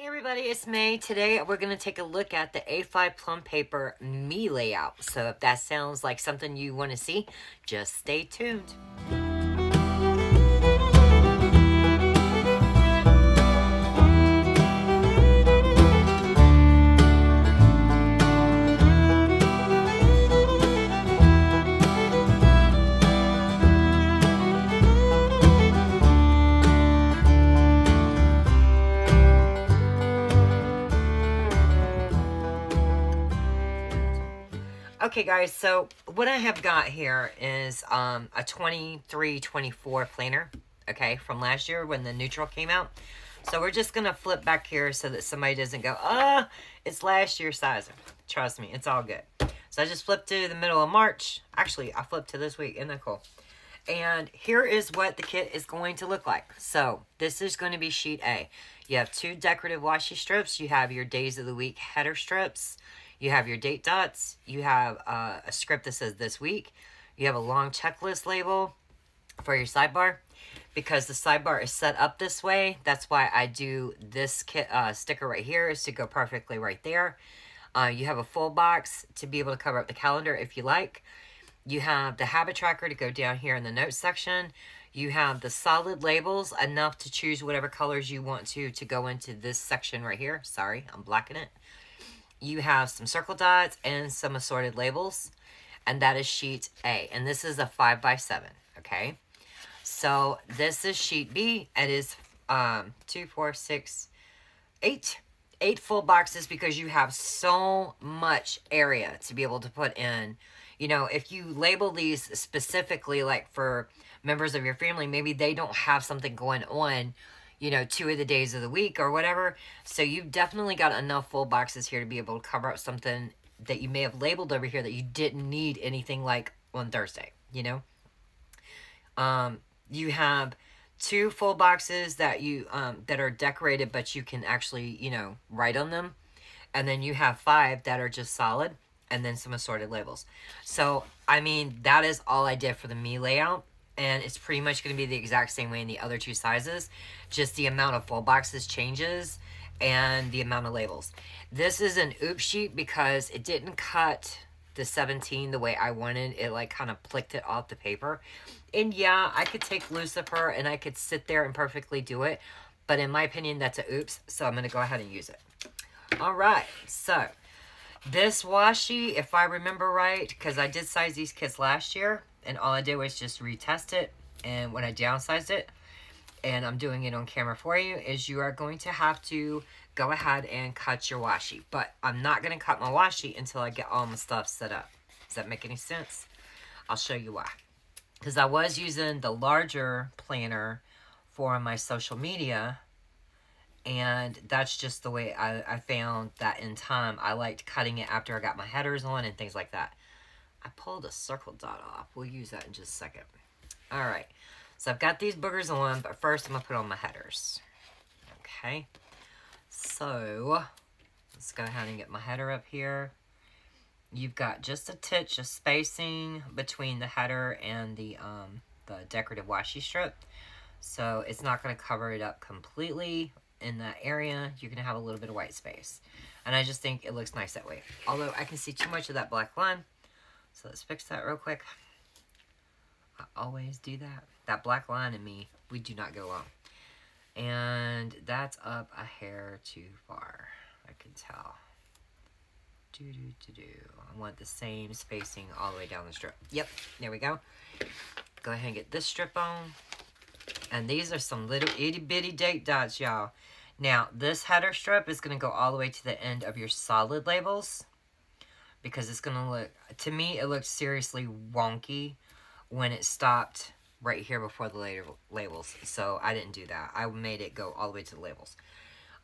Hey everybody, it's May. Today we're going to take a look at the A5 Plum paper me layout. So if that sounds like something you want to see, just stay tuned. Okay guys, so what I have got here is a 23-24 planner, okay, from last year when the neutral came out. So we're just going to flip back here so that somebody doesn't go, it's last year's size. Trust me, it's all good. So I just flipped to the middle of March. Actually, I flipped to this week. Isn't that cool? And here is what the kit is going to look like. So this is going to be sheet A. You have two decorative washi strips. You have your days of the week header strips. You have your date dots. You have a script that says this week. You have a long checklist label for your sidebar. Because the sidebar is set up this way, that's why I do this kit, sticker right here is to go perfectly right there. You have a full box to be able to cover up the calendar if you like. You have the habit tracker to go down here in the notes section. You have the solid labels, enough to choose whatever colors you want to go into this section right here. Sorry, I'm blacking it. You have some circle dots and some assorted labels. And that is sheet A. And this is a 5x7, okay? So this is sheet B. It is 2, 4, 6, 8. 8 full boxes because you have so much area to be able to put in. You know, if you label these specifically, like for members of your family, maybe they don't have something going on, you know, 2 of the days of the week or whatever. So you've definitely got enough full boxes here to be able to cover up something that you may have labeled over here that you didn't need anything like on Thursday, you know? You have 2 full boxes that you that are decorated, but you can actually, you know, write on them. And then you have 5 that are just solid, and then some assorted labels. So, I mean, that is all I did for the me layout. And it's pretty much going to be the exact same way in the other 2 sizes. Just the amount of full boxes changes and the amount of labels. This is an oops sheet because it didn't cut the 17 the way I wanted. It like kind of plicked it off the paper. And yeah, I could take Lucifer and I could sit there and perfectly do it. But in my opinion, that's a oops. So I'm going to go ahead and use it. All right. So this washi, if I remember right, because I did size these kits last year. And all I did was just retest it. And when I downsized it, and I'm doing it on camera for you, is you are going to have to go ahead and cut your washi. But I'm not going to cut my washi until I get all my stuff set up. Does that make any sense? I'll show you why. Because I was using the larger planner for my social media. And that's just the way I found that in time. I liked cutting it after I got my headers on and things like that. I pulled a circle dot off. We'll use that in just a second. Alright. So I've got these boogers on, but first I'm going to put on my headers. Okay. So, let's go ahead and get my header up here. You've got just a titch of spacing between the header and the decorative washi strip. So it's not going to cover it up completely in that area. You're going to have a little bit of white space. And I just think it looks nice that way. Although I can see too much of that black line. So let's fix that real quick. I always do that. That black line and me, we do not get along. And that's up a hair too far, I can tell. I want the same spacing all the way down the strip. Yep, there we go. Go ahead and get this strip on. And these are some little itty bitty date dots, y'all. Now, this header strip is going to go all the way to the end of your solid labels. Because it's going to look, to me, it looks seriously wonky when it stopped right here before the labels. So I didn't do that. I made it go all the way to the labels.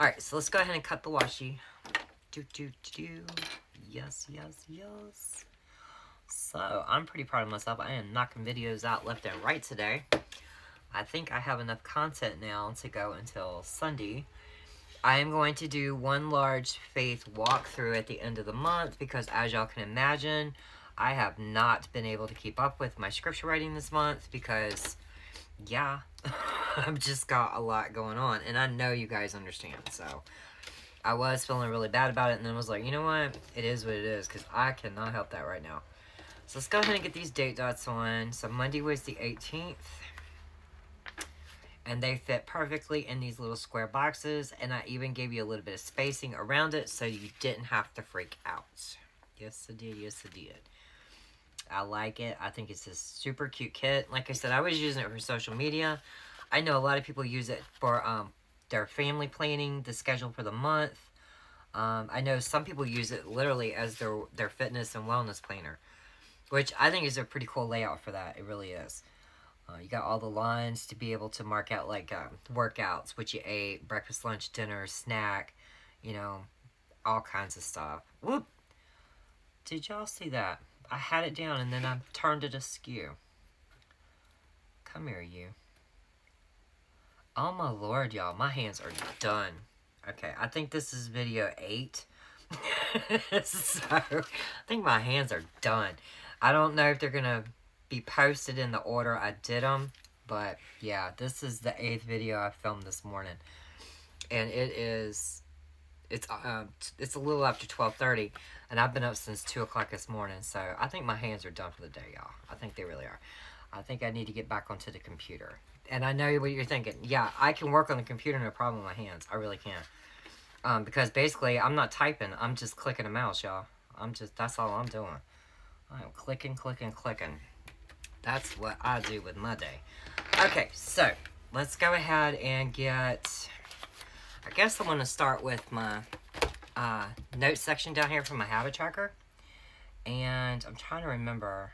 Alright, so let's go ahead and cut the washi. Yes, yes, yes. So, I'm pretty proud of myself. I am knocking videos out left and right today. I think I have enough content now to go until Sunday. I am going to do one large faith walkthrough at the end of the month because, as y'all can imagine, I have not been able to keep up with my scripture writing this month because yeah, I've just got a lot going on, and I know you guys understand. So I was feeling really bad about it, and then I was like, you know what? It is what it is, because I cannot help that right now. So let's go ahead and get these date dots on. So Monday was the 18th. And they fit perfectly in these little square boxes. And I even gave you a little bit of spacing around it so you didn't have to freak out. Yes, I did. Yes, I did. I like it. I think it's a super cute kit. Like I said, I was using it for social media. I know a lot of people use it for their family planning, the schedule for the month. I know some people use it literally as their fitness and wellness planner, which I think is a pretty cool layout for that. It really is. You got all the lines to be able to mark out like workouts, what you ate, breakfast, lunch, dinner, snack, you know, all kinds of stuff. Whoop! Did y'all see that? I had it down and then I turned it askew. Come here, you. Oh my lord, y'all. My hands are done. Okay, I think this is video 8. So, I think my hands are done. I don't know if they're going to be posted in the order I did them. But, yeah, this is the 8th video I filmed this morning. And it's a little after 12:30. And I've been up since 2 o'clock this morning. So, I think my hands are done for the day, y'all. I think they really are. I think I need to get back onto the computer. And I know what you're thinking. Yeah, I can work on the computer, no problem with my hands. I really can. Because basically, I'm not typing. I'm just clicking a mouse, y'all. That's all I'm doing. I'm clicking, clicking, clicking. That's what I do with my day. Okay, so, let's go ahead and get... I guess I want to start with my notes section down here from my habit tracker. And I'm trying to remember...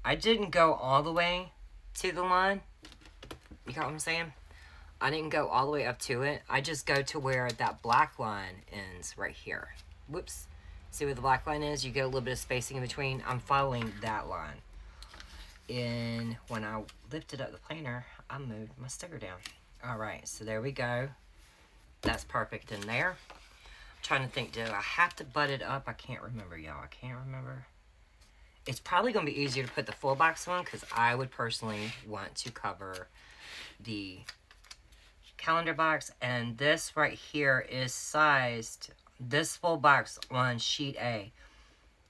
I didn't go all the way to the line. You got what I'm saying? I didn't go all the way up to it. I just go to where that black line ends right here. Whoops. See where the black line is? You get a little bit of spacing in between. I'm following that line. And when I lifted up the planner, I moved my sticker down. Alright, so there we go. That's perfect in there. I'm trying to think, do I have to butt it up? I can't remember, y'all. I can't remember. It's probably going to be easier to put the full box on because I would personally want to cover the calendar box. And this right here is sized, this full box on sheet A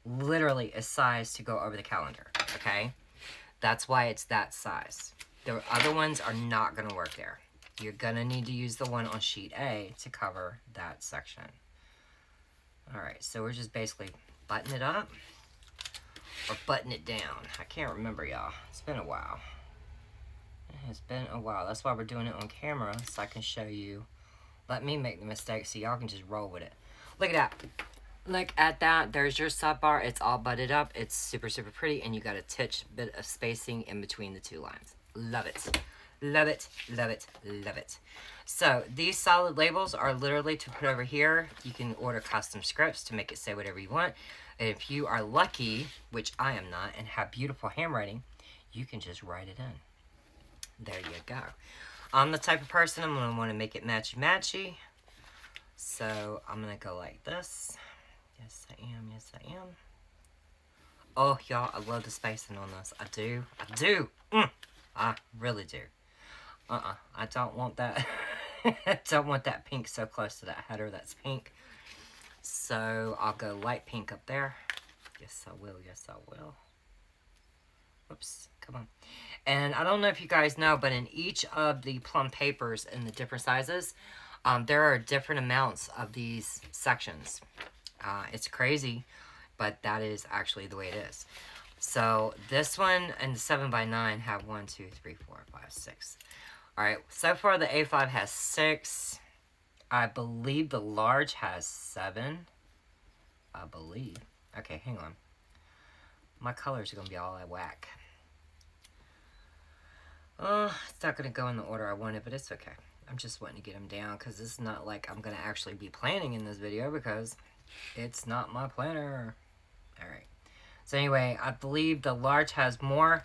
literally is sized to go over the calendar, okay? That's why it's that size. The other ones are not going to work there. You're going to need to use the one on sheet A to cover that section. Alright, so we're just basically buttoning it up. Or button it down. I can't remember, y'all. It's been a while. It has been a while. That's why we're doing it on camera, so I can show you. Let me make the mistake so y'all can just roll with it. Look at that. Look at that. There's your sub bar. It's all butted up. It's super, super pretty, and you got a titch bit of spacing in between the two lines. Love it. Love it, love it, love it. So, these solid labels are literally to put over here. You can order custom scripts to make it say whatever you want. And if you are lucky, which I am not, and have beautiful handwriting, you can just write it in. There you go. I'm the type of person, I'm going to want to make it matchy-matchy. So, I'm going to go like this. Yes, I am. Yes, I am. Oh, y'all, I love the spacing on this. I do. I do. I really do. I don't want that. I don't want that pink so close to that header that's pink. So I'll go light pink up there. Yes, I will. Yes, I will. Whoops. Come on. And I don't know if you guys know, but in each of the Plum papers in the different sizes, there are different amounts of these sections. It's crazy, but that is actually the way it is. So this one and the 7x9 have 1, 2, 3, 4, 5, 6. Alright, so far the A5 has 6. I believe the large has 7. I believe. Okay, hang on. My colors are going to be all out of whack. It's not going to go in the order I wanted, but it's okay. I'm just wanting to get them down because it's not like I'm going to actually be planning in this video because it's not my planner. Alright. So anyway, I believe the large has more.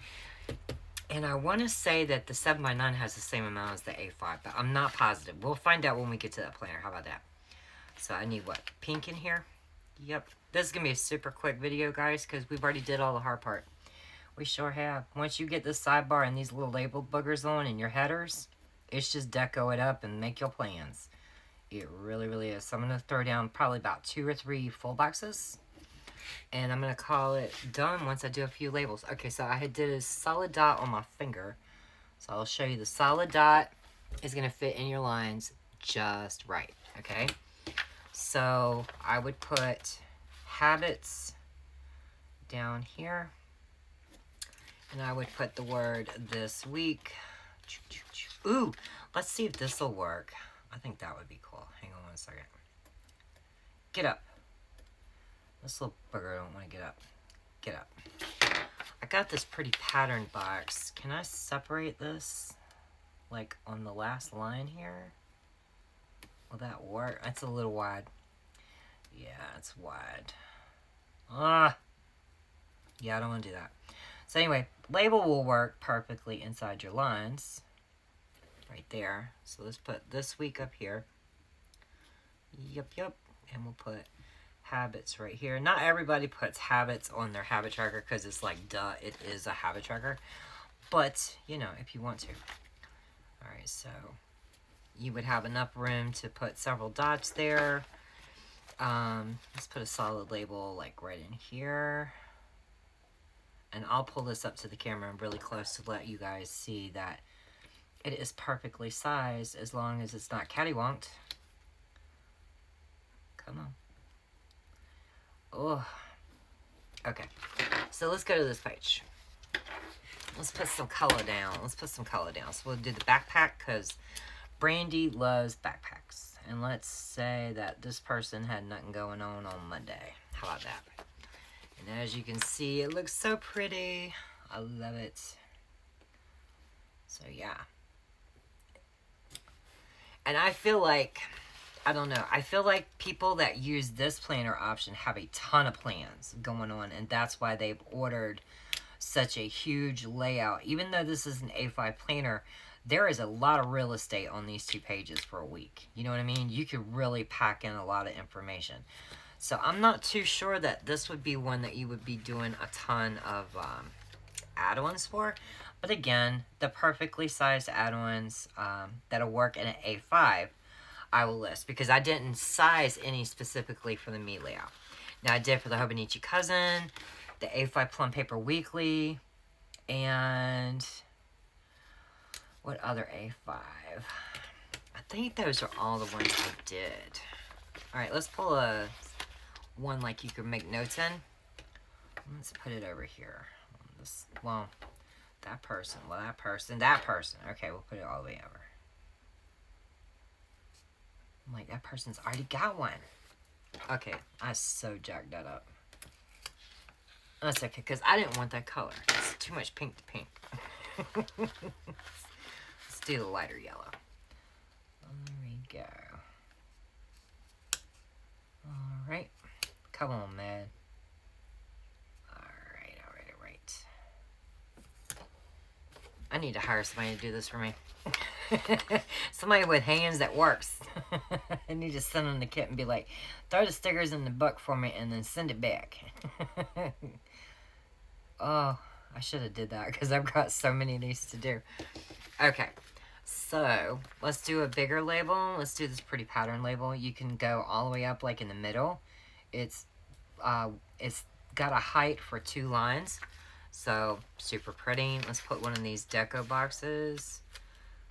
And I want to say that the 7x9 has the same amount as the A5, but I'm not positive. We'll find out when we get to that planner. How about that? So I need what? Pink in here? Yep. This is going to be a super quick video, guys, because we've already did all the hard part. We sure have. Once you get this sidebar and these little label boogers on and your headers, it's just deco it up and make your plans. It really, really is. So I'm going to throw down probably about 2 or 3 full boxes. And I'm going to call it done once I do a few labels. Okay, so I did a solid dot on my finger. So I'll show you the solid dot is going to fit in your lines just right. Okay? So I would put habits down here. And I would put the word this week. Ooh, let's see if this will work. I think that would be cool. Hang on 1 second. Get up. This little bugger don't want to get up. Get up. I got this pretty pattern box. Can I separate this? Like on the last line here? Will that work? That's a little wide. Yeah, it's wide. Yeah, I don't want to do that. So anyway, label will work perfectly inside your lines. Right there. So let's put this week up here. Yep. And we'll put habits right here. Not everybody puts habits on their habit tracker because it's like, duh, it is a habit tracker. But, you know, if you want to. Alright, so you would have enough room to put several dots there. Let's put a solid label like right in here. And I'll pull this up to the camera really close to let you guys see that it is perfectly sized as long as it's not cattywonked. Come on. Oh. Okay. So let's go to this page. Let's put some color down. So we'll do the backpack because Brandy loves backpacks. And let's say that this person had nothing going on Monday. How about that? And as you can see, it looks so pretty. I love it. So yeah. And I feel like, I don't know, I feel like people that use this planner option have a ton of plans going on, and that's why they've ordered such a huge layout. Even though this is an A5 planner, there is a lot of real estate on these 2 pages for a week. You know what I mean? You could really pack in a lot of information. So I'm not too sure that this would be one that you would be doing a ton of add-ons for. But again, the perfectly sized add-ons that'll work in an A5, I will list. Because I didn't size any specifically for the me layout. Now I did for the Hobonichi Cousin, the A5 Plum Paper Weekly, and what other A5? I think those are all the ones I did. Alright, let's pull a one like you can make notes in. Let's put it over here. Well, that person. Okay, we'll put it all the way over. I'm like, that person's already got one. Okay, I so jacked that up. That's okay, because I didn't want that color. It's too much pink to pink. Let's do the lighter yellow. There we go. Alright. Come on, man. Alright. I need to hire somebody to do this for me. Somebody with hands that works. I need to send them the kit and be like, throw the stickers in the book for me and then send it back. Oh, I should have did that because I've got so many of these to do. Okay, so let's do a bigger label. Let's do this pretty pattern label. You can go all the way up like in the middle. It's got a height for 2 lines. So, super pretty. Let's put one of these deco boxes.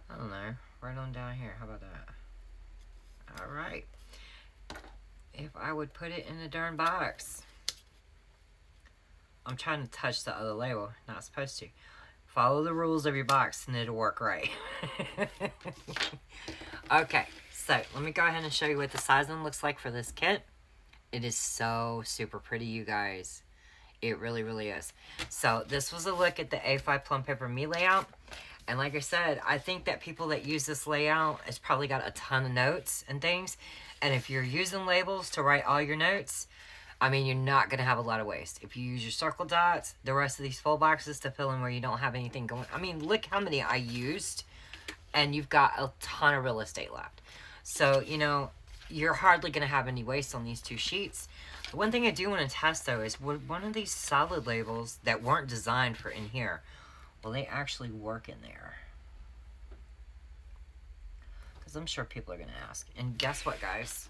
I don't know. Right on down here. How about that? Alright. If I would put it in a darn box. I'm trying to touch the other label. Not supposed to. Follow the rules of your box and it'll work right. Okay. So, let me go ahead and show you what the sizing looks like for this kit. It is so super pretty, you guys. It really, really is. So, this was a look at the A5 Plum Paper Me layout. And like I said, I think that people that use this layout has probably got a ton of notes and things. And if you're using labels to write all your notes, I mean, you're not going to have a lot of waste. If you use your circle dots, the rest of these full boxes to fill in where you don't have anything going. I mean, look how many I used. And you've got a ton of real estate left. So, you know, you're hardly going to have any waste on these 2 sheets. The one thing I do want to test though is, would one of these solid labels that weren't designed for in here, will they actually work in there? Because I'm sure people are going to ask. And guess what, guys?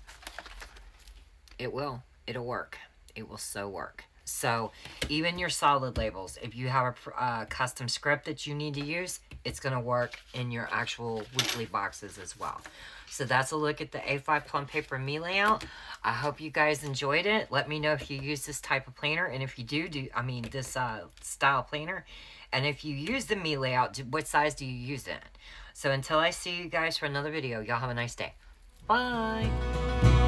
It will. It'll work. It will so work. So even your solid labels, if you have a custom script that you need to use, it's going to work in your actual weekly boxes as well. So that's a look at the A5 Plum Paper Me layout. I hope you guys enjoyed it. Let me know if you use this type of planner, and if you this style planner. And if you use the Me layout, what size do you use it? So until I see you guys for another video, y'all have a nice day. Bye!